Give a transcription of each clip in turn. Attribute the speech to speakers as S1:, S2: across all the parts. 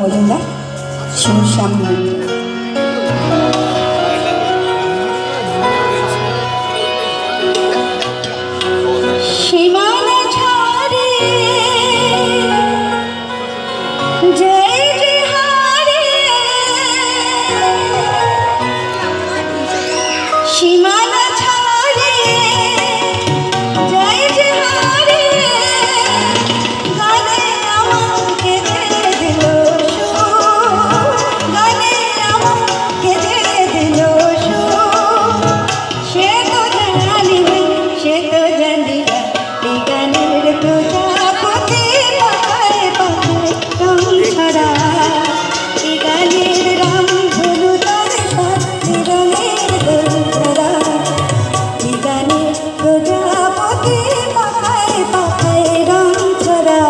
S1: মজুমদার শিবশ্যাম মন্ডল। সীমানা ছাড়ে জয় জয় হারে, সীমানা ছাড়ে জয় জয় হারে, গানে আমাকে ছেড়ে দিল গানে আমাকে ছেড়ে দিল সে তো জানি না, সে তো জানি না, এই গানের প্রজাপতি পাখায় পাখায় রং ছড়া, এই গানের রাম ধনু তার সাথে রঙের দোল ছড়া, এই গানের প্রজাপতি পাখায় পাখায় রং ছড়া।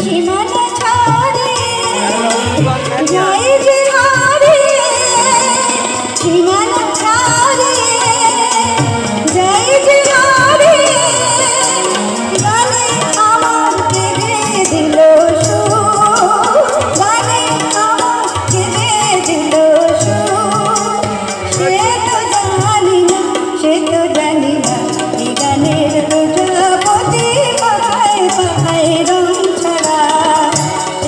S1: সীমানা ছাড়ে জয় যে হারে, সীমানা ছাড়ে জয় যে হারে, গানে আমার কেঁদে দিল গানে আমার কেঁদে দিল সে তো জানি না, সে তো জানি না, এই গানের প্রজাপতি পাখায় পাখায় রং ছড়া,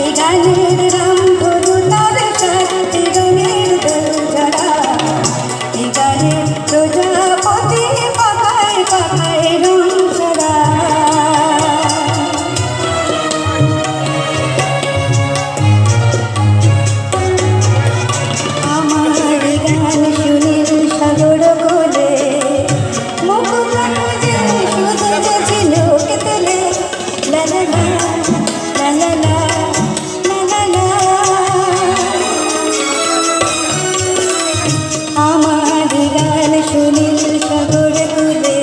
S1: এই গানের রাম ধনু তার সাথে রঙের দোল ছড়া, এই গানের প্রজাপতি পাখায় পাখায় রং ছড়া। আমার গান শুনিল সাগর কোলে, মুকুট খুঁজে শুধু যে ঝিনুক তেলে, লা লা লা লা লা লা লা লা লা। আমার গান শুনিল সাগর কোলে,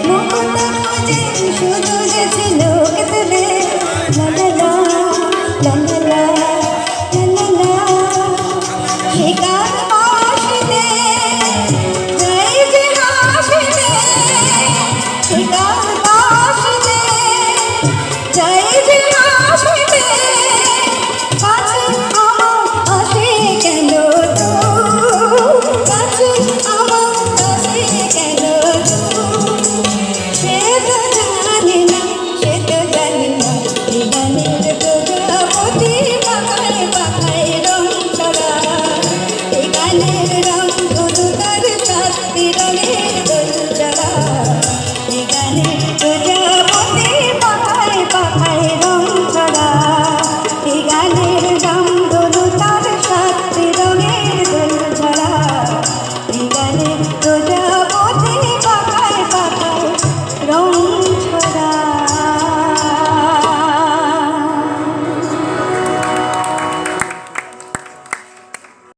S1: মুকুট খুঁজে শুধু যে ঝিনুক তেলে, লা লা লা লা লা লা লা লা। শিকার হাসিতে জয় যে হাসিতে, শিকার হাসিতে জয় যে হাসিতে, কাছে আমার আসে কেন তো, কাছে আমার আসে কেন তো, সে তো জানি না, সে তো জানি না, এই গানের প্রজাপতি পাখায় পাখায় রং ছড়া, এই গানের রং ধনু তার সাথে রঙে